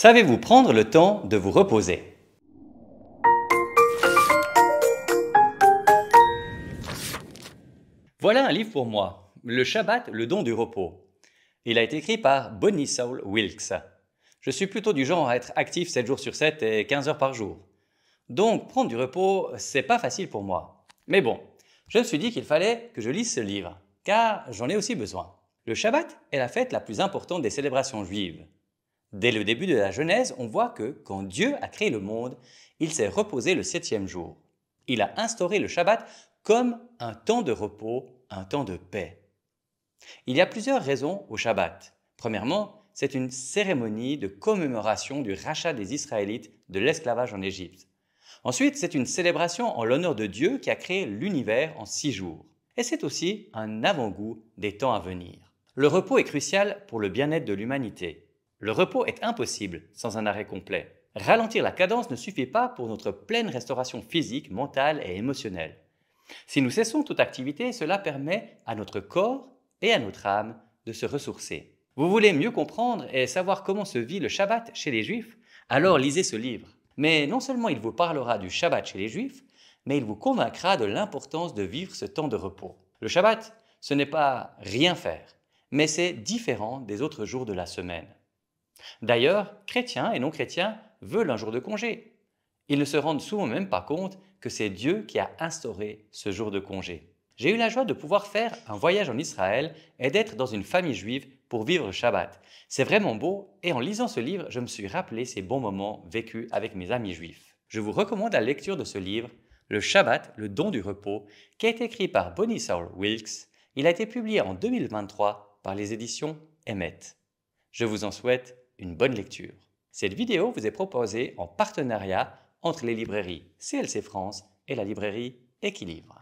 Savez-vous prendre le temps de vous reposer? Voilà un livre pour moi, Le Shabbat, le don du repos. Il a été écrit par Bonnie Saul Wilkes. Je suis plutôt du genre à être actif 7 jours sur 7 et 15 heures par jour. Donc prendre du repos, c'est pas facile pour moi. Mais bon, je me suis dit qu'il fallait que je lise ce livre, car j'en ai aussi besoin. Le Shabbat est la fête la plus importante des célébrations juives. Dès le début de la Genèse, on voit que quand Dieu a créé le monde, il s'est reposé le 7e jour. Il a instauré le Shabbat comme un temps de repos, un temps de paix. Il y a plusieurs raisons au Shabbat. Premièrement, c'est une cérémonie de commémoration du rachat des Israélites de l'esclavage en Égypte. Ensuite, c'est une célébration en l'honneur de Dieu qui a créé l'univers en 6 jours. Et c'est aussi un avant-goût des temps à venir. Le repos est crucial pour le bien-être de l'humanité. Le repos est impossible sans un arrêt complet. Ralentir la cadence ne suffit pas pour notre pleine restauration physique, mentale et émotionnelle. Si nous cessons toute activité, cela permet à notre corps et à notre âme de se ressourcer. Vous voulez mieux comprendre et savoir comment se vit le Shabbat chez les Juifs? Alors lisez ce livre. Mais non seulement il vous parlera du Shabbat chez les Juifs, mais il vous convaincra de l'importance de vivre ce temps de repos. Le Shabbat, ce n'est pas rien faire, mais c'est différent des autres jours de la semaine. D'ailleurs, chrétiens et non-chrétiens veulent un jour de congé. Ils ne se rendent souvent même pas compte que c'est Dieu qui a instauré ce jour de congé. J'ai eu la joie de pouvoir faire un voyage en Israël et d'être dans une famille juive pour vivre le Shabbat. C'est vraiment beau et en lisant ce livre, je me suis rappelé ces bons moments vécus avec mes amis juifs. Je vous recommande la lecture de ce livre, Le Shabbat, le don du repos, qui a été écrit par Bonnie Saul Wilkes. Il a été publié en 2023 par les éditions Emmet. Je vous en souhaite une bonne lecture. Cette vidéo vous est proposée en partenariat entre les librairies CLC France et la librairie Equilivre.